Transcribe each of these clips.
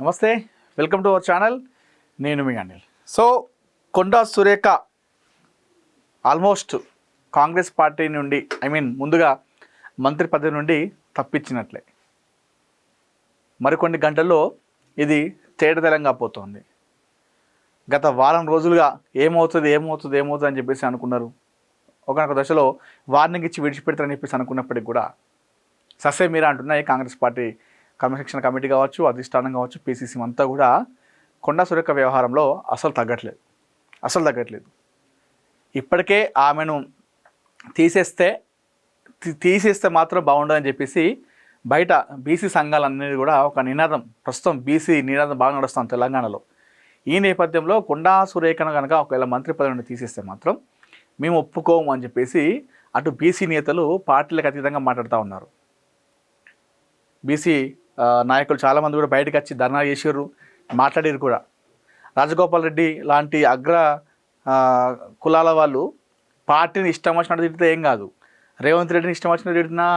నమస్తే, welcome to our channel. నేను మీ Anil. So Konda Surekha almost Congress party నుండి ముందుగా మంత్రి పదవి నుండి తప్పించినట్లే. మరికొన్ని గంటల్లో ఇది తేటతెల్లంగా పోతుంది. గత వారం రోజులుగా ఏమవుతుంది అని చెప్పేసి అనుకున్నారు. ఒకనొక దశలో వార్నింగ్ ఇచ్చి విడిచిపెడతారని చెప్పేసి అనుకున్నప్పటికి కూడా ససే మీరా అంటున్నాయి కాంగ్రెస్ పార్టీ క్రమశిక్షణ కమిటీ కావచ్చు, అధిష్టానం కావచ్చు, పీసీసీ అంతా కూడా కొండా సురేఖ వ్యవహారంలో అసలు తగ్గట్లేదు. ఇప్పటికే ఆమెను తీసేస్తే మాత్రం బాగుండదని చెప్పేసి బయట బీసీ సంఘాలన్నీ కూడా ఒక నినాదం, ప్రస్తుతం బీసీ నినాదం బాగా నడుస్తుంది తెలంగాణలో. ఈ నేపథ్యంలో కొండా సురేఖను కనుక ఒకవేళ మంత్రి పదవి నుండి తీసేస్తే మాత్రం మేము ఒప్పుకోము అని చెప్పేసి అటు బీసీ నేతలు పార్టీలకు అతీతంగా మాట్లాడుతూ ఉన్నారు. బీసీ నాయకులు చాలామంది కూడా బయటకు వచ్చి ధర్నా చేసారు, మాట్లాడారు కూడా. రాజగోపాల్ రెడ్డి లాంటి అగ్ర కులాల వాళ్ళు పార్టీని ఇష్టం వచ్చినట్టు తిడితే ఏం కాదు, రేవంత్ రెడ్డిని ఇష్టం వచ్చినట్టు తిట్టినా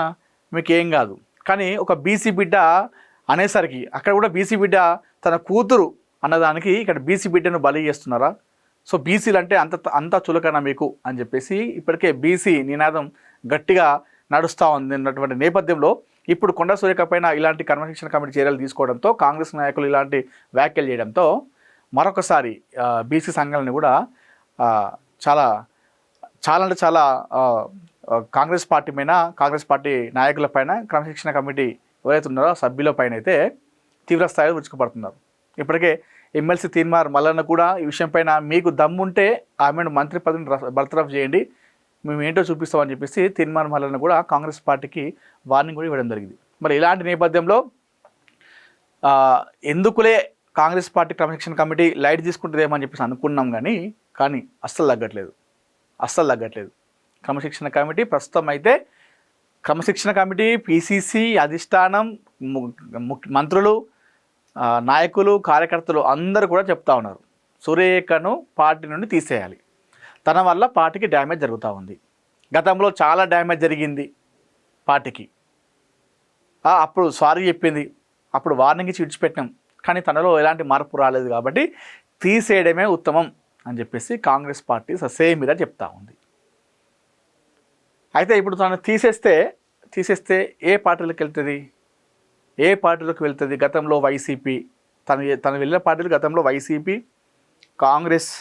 మీకు ఏం కాదు. కానీ ఒక బీసీ బిడ్డ అనేసరికి అక్కడ కూడా బీసీ బిడ్డ తన కూతురు అన్నదానికి ఇక్కడ బీసీ బిడ్డను బలి చేస్తున్నారా? సో బీసీలు అంటే అంత చులకన మీకు అని చెప్పేసి ఇప్పటికే బీసీ నినాదం గట్టిగా నడుస్తూ ఉంది అన్నటువంటి నేపథ్యంలో ఇప్పుడు కొండా సురేఖ పైన ఇలాంటి క్రమశిక్షణ కమిటీ చర్యలు తీసుకోవడంతో, కాంగ్రెస్ నాయకులు ఇలాంటి వ్యాఖ్యలు చేయడంతో మరొకసారి బీసీ సంఘాలను కూడా చాలా కాంగ్రెస్ పార్టీ నాయకుల పైన క్రమశిక్షణ కమిటీ ఎవరైతే ఉన్నారో సభ్యుల పైన అయితే తీవ్ర స్థాయిలో విరుచుకుపడుతున్నారు. ఇప్పటికే ఎమ్మెల్సీ తీన్మార్ మల్లన్న కూడా ఈ విషయం పైన మీకు దమ్ముంటే ఆమెను మంత్రి పదవిని బర్తరఫ్ చేయండి, మేము ఏంటో చూపిస్తామని చెప్పేసి తీన్మార్ మల్లన్న కూడా కాంగ్రెస్ పార్టీకి వార్నింగ్ కూడా ఇవ్వడం జరిగింది. మరి ఇలాంటి నేపథ్యంలో ఎందుకులే కాంగ్రెస్ పార్టీ క్రమశిక్షణ కమిటీ లైట్ తీసుకుంటుందేమని చెప్పేసి అనుకున్నాం, కానీ అస్సలు తగ్గట్లేదు. క్రమశిక్షణ కమిటీ ప్రస్తుతం అయితే క్రమశిక్షణ కమిటీ, పీసీసీ, అధిష్టానం, మంత్రులు, నాయకులు, కార్యకర్తలు అందరూ కూడా చెప్తా ఉన్నారు సురేఖను పార్టీ నుండి తీసేయాలి. తన వల్ల పార్టీకి డ్యామేజ్ జరుగుతూ ఉంది. గతంలో చాలా డ్యామేజ్ జరిగింది పార్టీకి. అప్పుడు సారీ చెప్పింది, అప్పుడు వార్నింగ్ ఇచ్చి విడిచిపెట్టినాం, కానీ తనలో ఎలాంటి మార్పు రాలేదు కాబట్టి తీసేయడమే ఉత్తమం అని చెప్పేసి కాంగ్రెస్ పార్టీ ససేమిరా చెప్తా ఉంది. అయితే ఇప్పుడు తను తీసేస్తే ఏ పార్టీలకు వెళ్తుంది? గతంలో వైసీపీ, తను వెళ్ళిన పార్టీలు గతంలో YCP, Congress,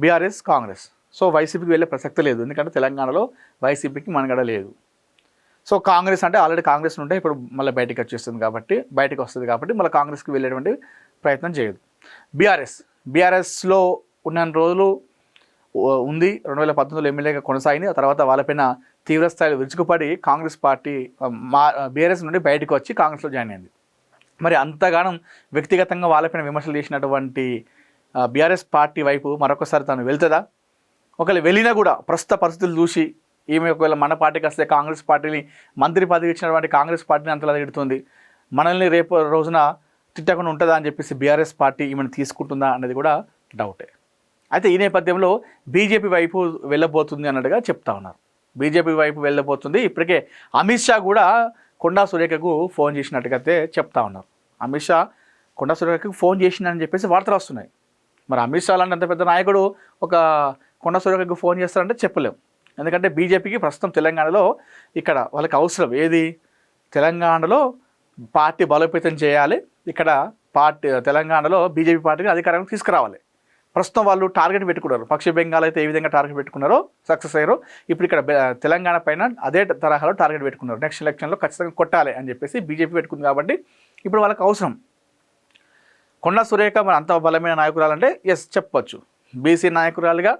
BRS, Congress. So వైసీపీకి వెళ్ళే ప్రసక్తి లేదు, ఎందుకంటే తెలంగాణలో వైసీపీకి మనుగడ లేదు. సో కాంగ్రెస్ అంటే ఆల్రెడీ కాంగ్రెస్ నుండే ఇప్పుడు మళ్ళీ బయటకు వస్తుంది కాబట్టి మళ్ళీ కాంగ్రెస్కి వెళ్ళేటువంటి ప్రయత్నం చేయదు. బీఆర్ఎస్లో ఉన్న రోజులు ఉంది, 2019లో ఎమ్మెల్యేగా కొనసాగింది. ఆ తర్వాత వాళ్ళపైన తీవ్రస్థాయిలో విరుచుకుపడి కాంగ్రెస్ పార్టీ బీఆర్ఎస్ నుండి బయటకు వచ్చి కాంగ్రెస్లో జాయిన్ అయింది. మరి అంతగానం వ్యక్తిగతంగా వాళ్ళపైన విమర్శలు చేసినటువంటి బీఆర్ఎస్ పార్టీ వైపు మరొకసారి తను వెళ్తుందా? ఒకవేళ వెళ్ళినా కూడా ప్రస్తుత పరిస్థితులు చూసి ఈమె ఒకవేళ మన పార్టీకి వస్తే కాంగ్రెస్ పార్టీని మంత్రి పదవి ఇచ్చినటువంటి కాంగ్రెస్ పార్టీని అంతలా తిడుతుంది, మనల్ని రేపు రోజున తిట్టకుండా ఉంటుందా అని చెప్పేసి బీఆర్ఎస్ పార్టీ ఈమెను తీసుకుంటుందా అనేది కూడా డౌటే. అయితే ఈ నేపథ్యంలో బీజేపీ వైపు వెళ్ళబోతుంది అన్నట్టుగా చెప్తా ఉన్నారు. బీజేపీ వైపు వెళ్ళబోతుంది. ఇప్పటికే అమిత్ షా కూడా కొండా సురేఖకు ఫోన్ చేసినట్టుగా చెప్తా ఉన్నారు. అమిత్ షా కొండా సురేఖకు ఫోన్ చేసిందని చెప్పేసి వార్తలు వస్తున్నాయి. మరి అమిత్ షా లాంటి అంత పెద్ద నాయకుడు ఒక కొండా సురేఖకు ఫోన్ చేస్తారంటే చెప్పలేం. ఎందుకంటే బీజేపీకి ప్రస్తుతం తెలంగాణలో ఇక్కడ వాళ్ళకి అవసరం ఏది? తెలంగాణలో పార్టీ బలోపేతం చేయాలి, ఇక్కడ తెలంగాణలో బీజేపీ పార్టీని అధికారానికి తీసుకురావాలి. ప్రస్తుతం వాళ్ళు టార్గెట్ పెట్టుకున్నారు. పశ్చిమ బెంగాల్ అయితే ఏ విధంగా టార్గెట్ పెట్టుకున్నారో సక్సెస్ అయ్యారో, ఇప్పుడు ఇక్కడ తెలంగాణ పైన అదే తరహాలో టార్గెట్ పెట్టుకున్నారు. నెక్స్ట్ ఎలక్షన్లో ఖచ్చితంగా కొట్టాలి అని చెప్పేసి బీజేపీ పెట్టుకుంది. కాబట్టి ఇప్పుడు వాళ్ళకి అవసరం కొండా సురేఖ. మరి అంత బలమైన నాయకురాలంటే ఎస్ చెప్పవచ్చు. బీసీ నాయకురాలుగా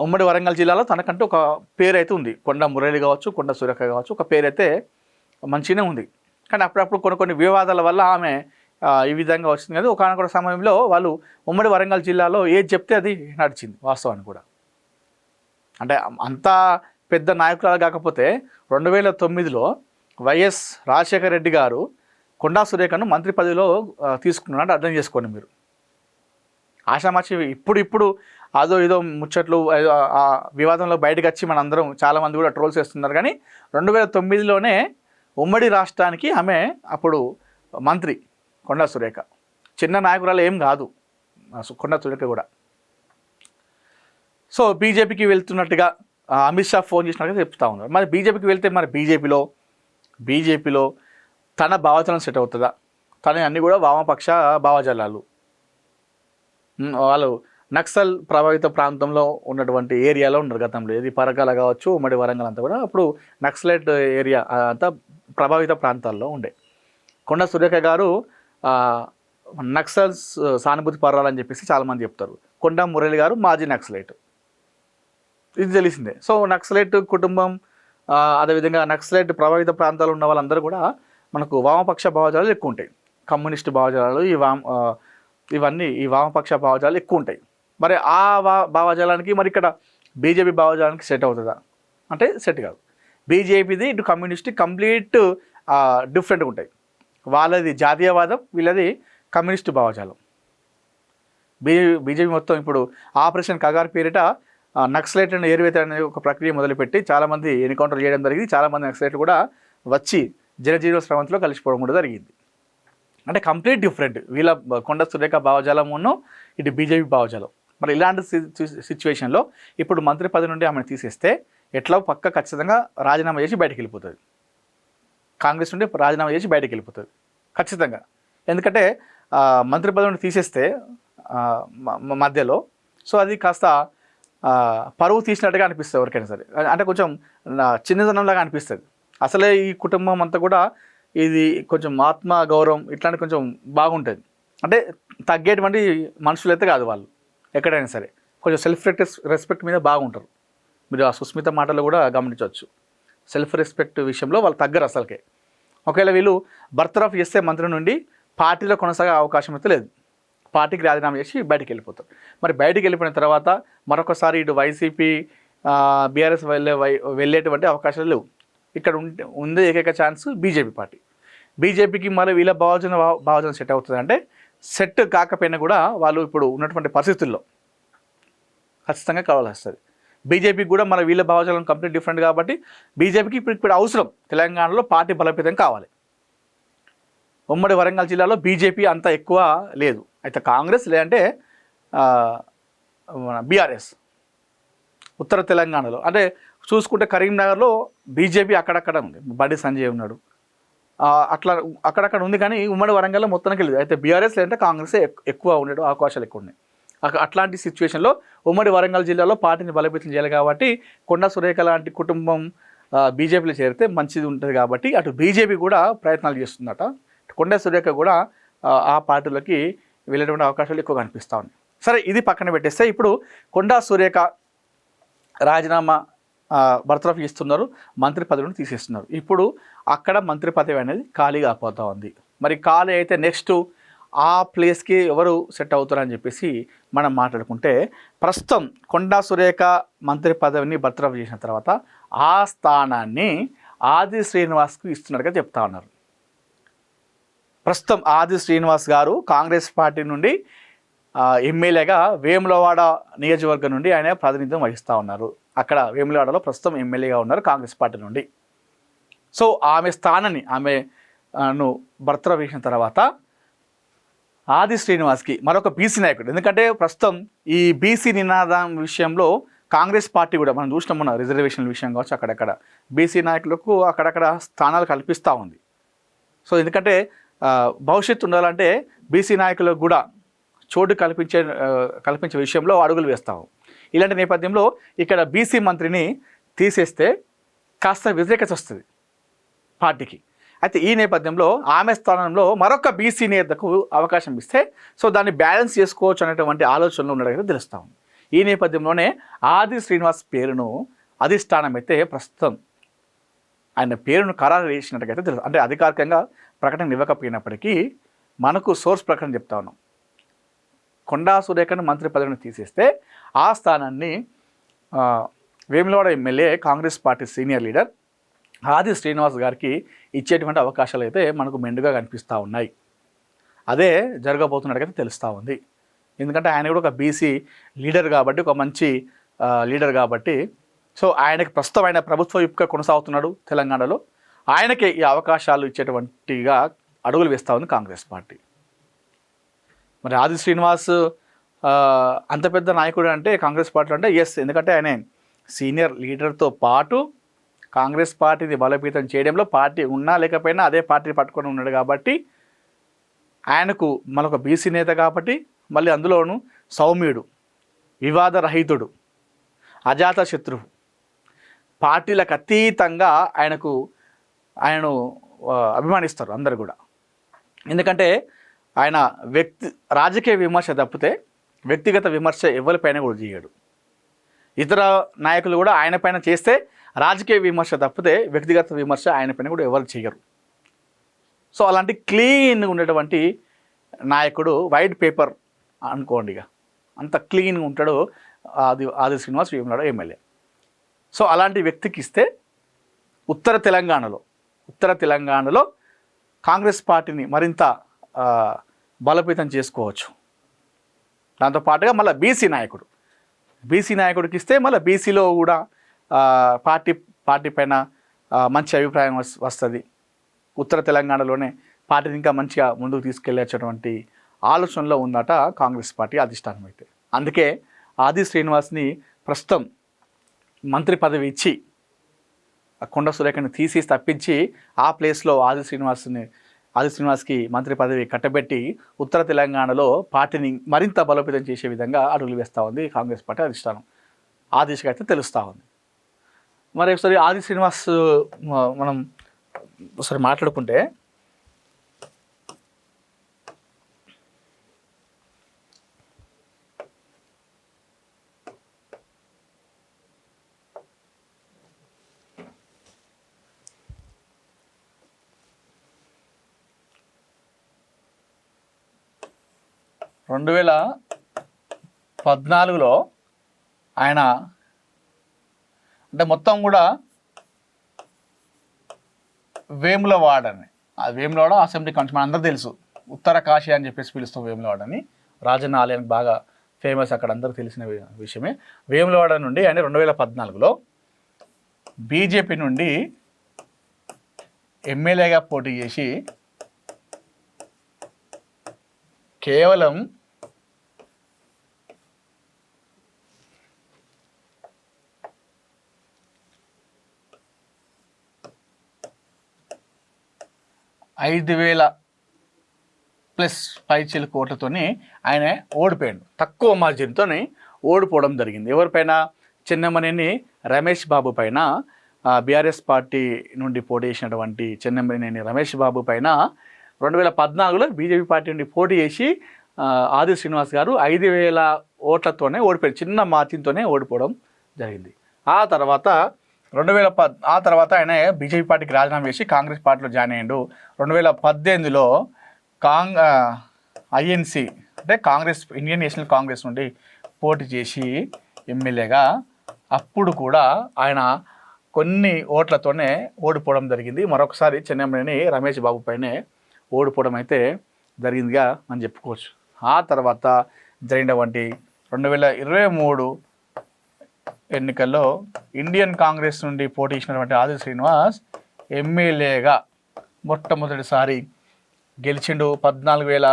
ఉమ్మడి వరంగల్ జిల్లాలో తనకంటూ ఒక పేరు అయితే ఉంది. కొండా మురళి కావచ్చు, కొండా సురేఖ కావచ్చు, ఒక పేరు అయితే మంచిగానే ఉంది. కానీ అప్పుడప్పుడు కొన్ని వివాదాల వల్ల ఆమె ఈ విధంగా వచ్చింది. కదా ఒకనొక సమయంలో వాళ్ళు ఉమ్మడి వరంగల్ జిల్లాలో ఏది చెప్తే అది నడిచింది వాస్తవాన్ని కూడా. అంటే అంత పెద్ద నాయకురాలు కాకపోతే 2009లో వైఎస్ రాజశేఖర రెడ్డి గారు కొండా సురేఖను మంత్రి పదవిలో తీసుకున్నారంటే అర్థం చేసుకోండి మీరు. ఆషామాషి ఇప్పుడు అదో ఏదో ముచ్చట్లు వివాదంలో బయటకు వచ్చి మనందరం చాలామంది కూడా ట్రోల్స్ చేస్తున్నారు. కానీ 2009లోనే ఉమ్మడి రాష్ట్రానికి ఆమె అప్పుడు మంత్రి కొండా సురేఖ చిన్న నాయకురాలు ఏం కాదు కొండా సురేఖ కూడా. సో బీజేపీకి వెళ్తున్నట్టుగా అమిత్ షా ఫోన్ చేసినట్టుగా చెప్తా ఉన్నారు. మరి బీజేపీకి వెళ్తే మరి బీజేపీలో తన భావజాలం సెట్ అవుతుందా? తన అన్నీ కూడా వామపక్ష భావజాలాలు. వాళ్ళు నక్సల్ ప్రభావిత ప్రాంతంలో ఉన్నటువంటి ఏరియాలో ఉన్నారు గతంలో. ఇది పరకాల కావచ్చు, ఉమ్మడి వరంగల్ అంతా కూడా అప్పుడు నక్సలైట్ ఏరియా అంతా ప్రభావిత ప్రాంతాల్లో ఉండే. కొండా సురేఖ గారు నక్సల్స్ సానుభూతి పర్వాలని చెప్పేసి చాలామంది చెప్తారు. కొండా మురళి గారు మాజీ నక్సలైట్, ఇది తెలిసిందే. సో నక్సలైట్ కుటుంబం అదేవిధంగా నక్సలైట్ ప్రభావిత ప్రాంతాలు ఉన్న వాళ్ళందరూ కూడా మనకు వామపక్ష భావజాలాలు ఎక్కువ ఉంటాయి. కమ్యూనిస్ట్ భావజాలాలు ఇవన్నీ ఈ వామపక్ష భావజాలాలు ఎక్కువ ఉంటాయి. మరి ఆ భావజాలానికి మరి ఇక్కడ బీజేపీ భావజాలానికి సెట్ అవుతుందా అంటే సెట్ కాదు. బీజేపీది ఇటు కమ్యూనిస్ట్ కంప్లీట్ డిఫరెంట్గా ఉంటాయి. వాళ్ళది జాతీయవాదం, వీళ్ళది కమ్యూనిస్ట్ భావజాలం. బీజేపీ మొత్తం ఇప్పుడు ఆపరేషన్ కగార్ పేరిట నక్సలైట్లను ఏరివేత అనే ఒక ప్రక్రియ మొదలుపెట్టి చాలామంది ఎన్కౌంటర్ చేయడం జరిగింది. చాలామంది నక్సలైట్లు కూడా వచ్చి జనజీవన స్రవంతిలో కలిసిపోవడం కూడా జరిగింది. అంటే కంప్లీట్ డిఫరెంట్ వీళ్ళ కొండా సురేఖ భావజాలమును ఇటు బీజేపీ భావజాలం. మరి ఇలాంటి సిచ్యువేషన్లో ఇప్పుడు మంత్రి పదవి నుండి ఆమెను తీసేస్తే ఎట్లా ఖచ్చితంగా రాజీనామా చేసి బయటకు వెళ్ళిపోతుంది. కాంగ్రెస్ నుండి రాజీనామా చేసి బయటకు వెళ్ళిపోతుంది ఖచ్చితంగా. ఎందుకంటే మంత్రి పదవి నుండి తీసేస్తే మధ్యలో సో అది కాస్త పరువు తీసినట్టుగా అనిపిస్తుంది ఎవరికైనా సరే. అంటే కొంచెం చిన్నదనంలాగా అనిపిస్తుంది. అసలే ఈ కుటుంబం అంతా కూడా ఇది కొంచెం ఆత్మ గౌరవం ఇట్లాంటి కొంచెం బాగుంటుంది. అంటే తగ్గేటువంటి మనుషులు అయితే కాదు వాళ్ళు. ఎక్కడైనా సరే కొంచెం సెల్ఫ్ రెస్పెక్ట్ మీద బాగుంటారు. మీరు ఆ సుస్మిత మాటలు కూడా గమనించవచ్చు. సెల్ఫ్ రెస్పెక్ట్ విషయంలో వాళ్ళు తగ్గరు అసలుకే. ఒకవేళ వీళ్ళు బర్తరఫ్ చేస్తే మంత్రి నుండి పార్టీలో కొనసాగే అవకాశం అయితే లేదు. పార్టీకి రాజీనామా చేసి బయటికి వెళ్ళిపోతారు. మరి బయటికి వెళ్ళిపోయిన తర్వాత మరొకసారి ఇటు వైసీపీ బీఆర్ఎస్ వెళ్ళేటువంటి అవకాశాలు లేవు. ఇక్కడ ఉండే ఏకైక ఛాన్స్ బీజేపీ పార్టీ. బీజేపీకి మరి వీళ్ళ భావజనం సెట్ అవుతుంది అంటే సెట్ కాకపోయినా కూడా వాళ్ళు ఇప్పుడు ఉన్నటువంటి పరిస్థితుల్లో ఖచ్చితంగా కావాల్సి వస్తుంది. బీజేపీకి కూడా మన వీళ్ళ భావజాలం కంప్లీట్ డిఫరెంట్ కాబట్టి బీజేపీకి ఇప్పుడు అవసరం తెలంగాణలో పార్టీ బలోపేతం కావాలి. ఉమ్మడి వరంగల్ జిల్లాలో బీజేపీ అంత ఎక్కువ లేదు. అయితే కాంగ్రెస్ లేదంటే బీఆర్ఎస్ ఉత్తర తెలంగాణలో అంటే చూసుకుంటే కరీంనగర్లో బీజేపీ అక్కడక్కడ ఉంది. బండి సంజయ్ ఉన్నాడు, అట్లా అక్కడక్కడ ఉంది. కానీ ఉమ్మడి వరంగల్లో మొత్తానికి లేదు. అయితే బీఆర్ఎస్ లేదంటే కాంగ్రెసే ఎక్కువ ఉండడం అవకాశాలు ఎక్కువ ఉన్నాయి. అట్లాంటి సిచ్యువేషన్లో ఉమ్మడి వరంగల్ జిల్లాలో పార్టీని బలోపేతం చేయాలి కాబట్టి కొండా సురేఖ లాంటి కుటుంబం బీజేపీలో చేరితే మంచిది ఉంటుంది కాబట్టి అటు బీజేపీ కూడా ప్రయత్నాలు చేస్తుందట. కొండా సురేఖ కూడా ఆ పార్టీలోకి వెళ్ళేటువంటి అవకాశాలు ఎక్కువ కనిపిస్తూ ఉన్నాయి. సరే, ఇది పక్కన పెట్టేస్తే ఇప్పుడు కొండా సురేఖ రాజీనామా బర్తరఫ్ ఇస్తున్నారు, మంత్రి పదవిని తీసేస్తున్నారు. ఇప్పుడు అక్కడ మంత్రి పదవి అనేది ఖాళీగా అయిపోతూ ఉంది. మరి ఖాళీ అయితే నెక్స్ట్ ఆ ప్లేస్కి ఎవరు సెట్ అవుతారని చెప్పేసి మనం మాట్లాడుకుంటే ప్రస్తుతం కొండా సురేఖ మంత్రి పదవిని బర్తరఫ్ చేసిన తర్వాత ఆ స్థానాన్ని ఆది శ్రీనివాస్కు ఇస్తున్నట్టుగా చెప్తా ఉన్నారు. ప్రస్తుతం ఆది శ్రీనివాస్ గారు కాంగ్రెస్ పార్టీ నుండి ఎమ్మెల్యేగా వేములవాడ నియోజకవర్గం నుండి ఆయన ప్రాతినిధ్యం వహిస్తూ ఉన్నారు. అక్కడ వేములవాడలో ప్రస్తుతం ఎమ్మెల్యేగా ఉన్నారు కాంగ్రెస్ పార్టీ నుండి. సో ఆమె స్థానాన్ని ఆమెను బర్తరఫ్ చేసిన తర్వాత ఆది శ్రీనివాస్కి మరొక బీసీ నాయకుడు, ఎందుకంటే ప్రస్తుతం ఈ బీసీ నినాదం విషయంలో కాంగ్రెస్ పార్టీ కూడా మనం చూసినాం, మన రిజర్వేషన్ల విషయం కావచ్చు అక్కడక్కడ బీసీ నాయకులకు అక్కడక్కడ స్థానాలు కల్పిస్తూ ఉంది. సో ఎందుకంటే భవిష్యత్తు ఉండాలంటే బీసీ నాయకులకు కూడా చోటు కల్పించే విషయంలో అడుగులు వేస్తాము. ఇలాంటి నేపథ్యంలో ఇక్కడ బీసీ మంత్రిని తీసేస్తే కాస్త వ్యతిరేకత వస్తుంది పార్టీకి. అయితే ఈ నేపథ్యంలో ఆమె స్థానంలో మరొక బీసీ నేతకు అవకాశం ఇస్తే సో దాన్ని బ్యాలెన్స్ చేసుకోవచ్చు అనేటువంటి ఆలోచనలు ఉండడం తెలుస్తాం. ఈ నేపథ్యంలోనే ఆది శ్రీనివాస్ పేరును అధిష్టానం అయితే ప్రస్తుతం ఆయన పేరును ఖరారు చేసినట్టుగైతే తెలుసు. అంటే అధికారికంగా ప్రకటన ఇవ్వకపోయినప్పటికీ మనకు సోర్స్ ప్రకారం చెప్తా ఉన్నాం. కొండా సురేఖను మంత్రి పదవిని తీసేస్తే ఆ స్థానాన్ని Vemulawada MLA Congress party senior leader ఆది శ్రీనివాస్ గారికి ఇచ్చేటువంటి అవకాశాలు అయితే మనకు మెండుగా కనిపిస్తూ ఉన్నాయి. అదే జరగబోతున్నట్టుగా తెలుస్తూ ఉంది. ఎందుకంటే ఆయన కూడా ఒక బీసీ లీడర్ కాబట్టి, ఒక మంచి లీడర్ కాబట్టి, సో ఆయనకి ప్రస్తుతం ఆయన ప్రభుత్వ విప్గా కొనసాగుతున్నాడు తెలంగాణలో. ఆయనకే ఈ అవకాశాలు ఇచ్చేటువంటిగా అడుగులు వేస్తూ ఉంది కాంగ్రెస్ పార్టీ. మరి ఆది శ్రీనివాస్ అంత పెద్ద నాయకుడు అంటే కాంగ్రెస్ పార్టీలో అంటే ఎస్, ఎందుకంటే ఆయన సీనియర్ లీడర్తో పాటు కాంగ్రెస్ పార్టీని బలోపేతం చేయడంలో పార్టీ ఉన్నా లేకపోయినా అదే పార్టీని పట్టుకొని ఉన్నాడు కాబట్టి ఆయనకు మరొక బీసీ నేత కాబట్టి మళ్ళీ అందులోనూ సౌమ్యుడు, వివాదరహితుడు, అజాత శత్రువు, పార్టీలకు అతీతంగా ఆయనను అభిమానిస్తారు అందరు కూడా. ఎందుకంటే ఆయన రాజకీయ విమర్శ తప్పితే వ్యక్తిగత విమర్శ ఎవరిపైన కూడా చేయడు. ఇతర నాయకులు కూడా ఆయన పైన చేస్తే రాజకీయ విమర్శ తప్పితే వ్యక్తిగత విమర్శ ఆయన పైన కూడా ఎవరు చేయరు. సో అలాంటి క్లీన్గా ఉండేటువంటి నాయకుడు, వైట్ పేపర్ అనుకోండి, ఇక అంత క్లీన్గా ఉంటాడు ఆది శ్రీనివాస్ వేములవాడ ఎమ్మెల్యే. సో అలాంటి వ్యక్తికి ఇస్తే ఉత్తర తెలంగాణలో కాంగ్రెస్ పార్టీని మరింత బలోపేతం చేసుకోవచ్చు. దాంతోపాటుగా మళ్ళీ బీసీ నాయకుడికి ఇస్తే మళ్ళీ బీసీలో కూడా పార్టీ పైన మంచి అభిప్రాయం వస్తుంది. ఉత్తర తెలంగాణలోనే పార్టీని ఇంకా మంచిగా ముందుకు తీసుకెళ్ళేటటువంటి ఆలోచనలో ఉందట కాంగ్రెస్ పార్టీ అధిష్టానం. అయితే అందుకే ఆది శ్రీనివాస్ని ప్రస్తుతం మంత్రి పదవి ఇచ్చి కొండ సురేఖని తీసేసి తప్పించి ఆ ప్లేస్లో ఆది శ్రీనివాస్కి మంత్రి పదవి కట్టబెట్టి ఉత్తర తెలంగాణలో పార్టీని మరింత బలోపేతం చేసే విధంగా అడుగులు వేస్తూ ఉంది కాంగ్రెస్ పార్టీ అధిష్టానం. ఆ దిశగా అయితే తెలుస్తూ ఉంది. మరి ఒకసారి ఆది శ్రీనివాస్ మనం ఒకసారి మాట్లాడుకుంటే, రెండు 2014లో ఆయన అంటే మొత్తం కూడా వేములవాడని, వేములవాడ అసెంబ్లీ కాన్స్టిట్యూన్సీ అందరూ తెలుసు, ఉత్తర కాశీ అని చెప్పేసి పిలుస్తాం వేములవాడని. రాజన్న ఆలయానికి బాగా ఫేమస్, అక్కడ అందరూ తెలిసిన విషయమే. వేములవాడ నుండి ఆయన 2014లో బీజేపీ నుండి ఎమ్మెల్యేగా పోటీ చేసి కేవలం 5,000 ప్లస్ పైచిలకు ఓట్లతోని ఆయన ఓడిపోయాడు. తక్కువ మార్జిన్తో ఓడిపోవడం జరిగింది. ఎవరిపైన? చెన్నమనేని రమేష్ బాబు పైన, బీఆర్ఎస్ పార్టీ నుండి పోటీ చేసినటువంటి చెన్నమనేని రమేష్ బాబు పైన 2014లో బీజేపీ పార్టీ నుండి పోటీ చేసి ఆది శ్రీనివాస్ గారు 5,000 ఓట్లతోనే ఓడిపోయాడు. చిన్న మార్జిన్తోనే ఓడిపోవడం జరిగింది. ఆ తర్వాత ఆయన బీజేపీ పార్టీకి రాజీనామా చేసి కాంగ్రెస్ పార్టీలో జాయిన్ అయ్యాడు. 2018లో ఐఎన్సి అంటే కాంగ్రెస్, ఇండియన్ నేషనల్ కాంగ్రెస్ నుండి పోటీ చేసి ఎమ్మెల్యేగా అప్పుడు కూడా ఆయన కొన్ని ఓట్లతోనే ఓడిపోవడం జరిగింది. మరొకసారి చెన్నమనేని రమేష్ బాబు పైనే ఓడిపోవడం అయితే జరిగిందిగా మనం చెప్పుకోవచ్చు. ఆ తర్వాత జరిగినటువంటి 2023 ఎన్నికల్లో ఇండియన్ కాంగ్రెస్ నుండి పోటీ చేసినటువంటి ఆది శ్రీనివాస్ ఎమ్మెల్యేగా మొట్టమొదటిసారి గెలిచిండు. 14,000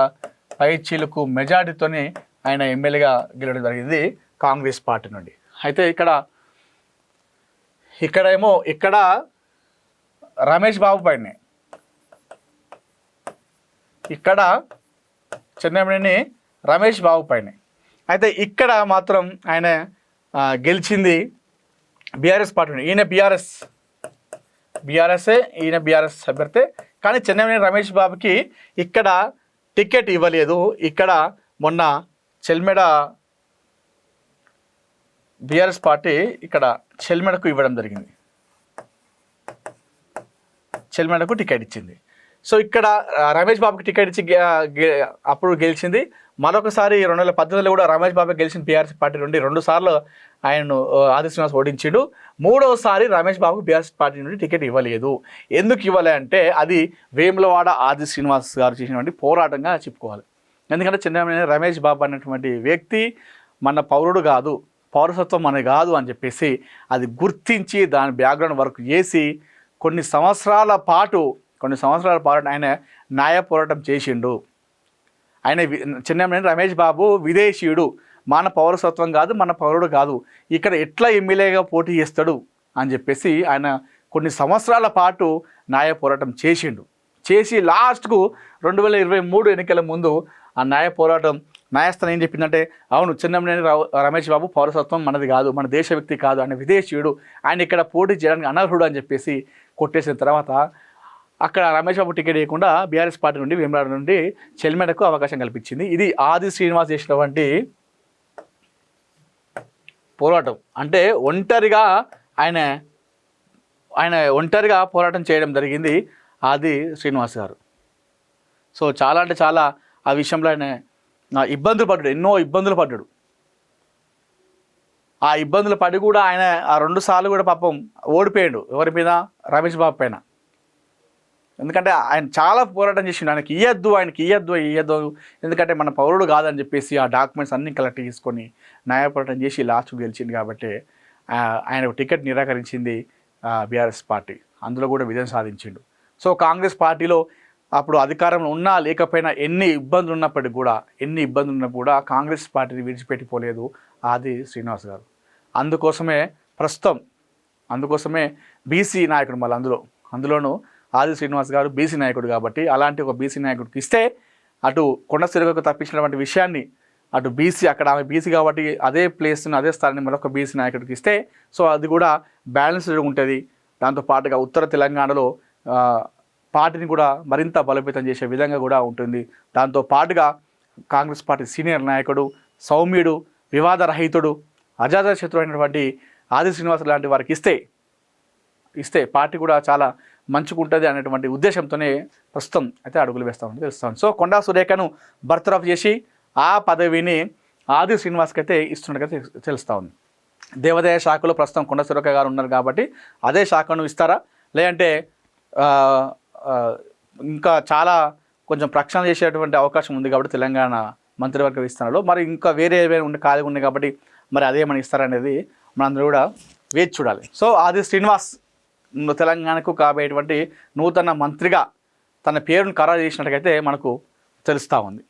పైచీలకు మెజార్టీతోనే ఆయన ఎమ్మెల్యేగా గెలవడం జరిగింది కాంగ్రెస్ పార్టీ నుండి. అయితే ఇక్కడ రమేష్ బాబు పైనే, ఇక్కడ చెన్నమనేని రమేష్ బాబు పైనే. అయితే ఇక్కడ మాత్రం ఆయన గెలిచింది బీఆర్ఎస్ పార్టీ. ఈయన బీఆర్ఎస్ అభ్యర్థి. కానీ చెన్నమనేని రమేష్ బాబుకి ఇక్కడ టికెట్ ఇవ్వలేదు. ఇక్కడ మొన్న చెల్మెడ బీఆర్ఎస్ పార్టీ ఇక్కడ చెల్మెడకు ఇవ్వడం జరిగింది, చెల్మెడకు టికెట్ ఇచ్చింది. సో ఇక్కడ రమేష్ బాబుకి టికెట్ ఇచ్చి అప్పుడు గెలిచింది. మరొకసారి 2018లో కూడా రమేష్ బాబు గెలిచిన బీఆర్ఎస్ పార్టీ నుండి 2 సార్లు ఆయనను ఆది శ్రీనివాస్ ఓడించాడు. 3వసారి రమేష్ బాబుకు బీఆర్ఎస్ పార్టీ నుండి టికెట్ ఇవ్వలేదు. ఎందుకు ఇవ్వలే అంటే అది వేములవాడ ఆది శ్రీనివాస్ గారు చేసినటువంటి పోరాటంగా చెప్పుకోవాలి. ఎందుకంటే చెన్నమనేని రమేష్ బాబు అనేటువంటి వ్యక్తి మన పౌరుడు కాదు, పౌరసత్వం మనది కాదు అని చెప్పేసి అది గుర్తించి దాని బ్యాక్గ్రౌండ్ వర్క్ చేసి కొన్ని సంవత్సరాల పాటు ఆయన న్యాయ పోరాటం చేసిండు. ఆయన చెన్నమనేని రమేష్ బాబు విదేశీయుడు, మన పౌరసత్వం కాదు, మన పౌరుడు కాదు, ఇక్కడ ఎట్లా ఎమ్మెల్యేగా పోటీ చేస్తాడు అని చెప్పేసి ఆయన కొన్ని సంవత్సరాల పాటు న్యాయ పోరాటం చేసి లాస్ట్కు 2023 ఎన్నికల ముందు ఆ న్యాయ పోరాటం న్యాయస్థానం ఏం చెప్పిందంటే, అవును చెన్నమనేని రమేష్ బాబు పౌరసత్వం మనది కాదు, మన దేశ వ్యక్తి కాదు, ఆయన విదేశీయుడు, ఆయన ఇక్కడ పోటీ చేయడానికి అనర్హుడు అని చెప్పేసి కొట్టేసిన తర్వాత అక్కడ రమేష్ బాబు టికెట్ ఇవ్వకుండా బీఆర్ఎస్ పార్టీ నుండి వేములవాడ నుండి చెల్మెడకు అవకాశం కల్పించింది. ఇది ఆది శ్రీనివాస్ చేసినటువంటి పోరాటం. అంటే ఒంటరిగా ఆయన ఒంటరిగా పోరాటం చేయడం జరిగింది ఆది శ్రీనివాస్ గారు. సో చాలా అంటే చాలా ఆ విషయంలో ఆయన ఇబ్బందులు పడ్డాడు, ఎన్నో ఇబ్బందులు పడ్డాడు. ఆ ఇబ్బందులు పడి కూడా ఆయన ఆ 2 సార్లు కూడా పాపం ఓడిపోయాడు. ఎవరి మీద? రమేష్ బాబు పైన. ఎందుకంటే ఆయన చాలా పోరాటం చేసిండు, ఆయనకి ఇయ్యద్దు, ఎందుకంటే మన పౌరుడు కాదని చెప్పేసి ఆ డాక్యుమెంట్స్ అన్నీ కలెక్ట్ చేసుకొని న్యాయ పోరాటం చేసి లాస్ట్కు గెలిచింది. కాబట్టి ఆయన టికెట్ నిరాకరించింది బీఆర్ఎస్ పార్టీ, అందులో కూడా విజయం సాధించిండు. సో కాంగ్రెస్ పార్టీలో అప్పుడు అధికారంలో ఉన్నా లేకపోయినా ఎన్ని ఇబ్బందులు ఉన్నప్పటికీ కూడా కాంగ్రెస్ పార్టీని విడిచిపెట్టిపోలేదు ఆది శ్రీనివాస్ గారు. అందుకోసమే బీసీ నాయకుడు, మళ్ళీ అందులోనూ ఆది శ్రీనివాస్ గారు బీసీ నాయకుడు కాబట్టి అలాంటి ఒక బీసీ నాయకుడికి ఇస్తే అటు కొండ సురేఖకు తప్పించినటువంటి విషయాన్ని అటు బీసీ, అక్కడ ఆమె బీసీ కాబట్టి అదే ప్లేస్ని అదే స్థానాన్ని మరొక బీసీ నాయకుడికి ఇస్తే సో అది కూడా బ్యాలెన్స్డ్ ఉంటుంది. దాంతోపాటుగా ఉత్తర తెలంగాణలో పార్టీని కూడా మరింత బలోపేతం చేసే విధంగా కూడా ఉంటుంది. దాంతోపాటుగా కాంగ్రెస్ పార్టీ సీనియర్ నాయకుడు, సౌమ్యుడు, వివాదరహితుడు, అజాతశత్రు అయినటువంటి ఆది శ్రీనివాస్ లాంటి వారికి ఇస్తే పార్టీ కూడా చాలా మంచుకుంటుంది అనేటువంటి ఉద్దేశంతోనే ప్రస్తుతం అయితే అడుగులు వేస్తామని తెలుస్తాం. సో కొండా సురేఖను బర్తరఫ్ చేసి ఆ పదవిని ఆది శ్రీనివాస్కి అయితే ఇస్తున్నట్టుగా తెలుస్తూ ఉంది. దేవాదాయ శాఖలో ప్రస్తుతం కొండా సురేఖ గారు ఉన్నారు కాబట్టి అదే శాఖను ఇస్తారా, లేదంటే ఇంకా చాలా కొంచెం ప్రక్షాళన చేసేటువంటి అవకాశం ఉంది కాబట్టి తెలంగాణ మంత్రివర్గ విస్తరణలో మరి ఇంకా వేరే ఏమైనా ఖాళీగా ఉన్నాయి కాబట్టి మరి అదేమని ఇస్తారనేది మనందరూ కూడా వేచి చూడాలి. సో ఆది శ్రీనివాస్ తెలంగాణకు కాబోయేటువంటి నూతన మంత్రిగా తన పేరును ఖరారు చేసినట్టుగైతే మనకు తెలుస్తూ ఉంది.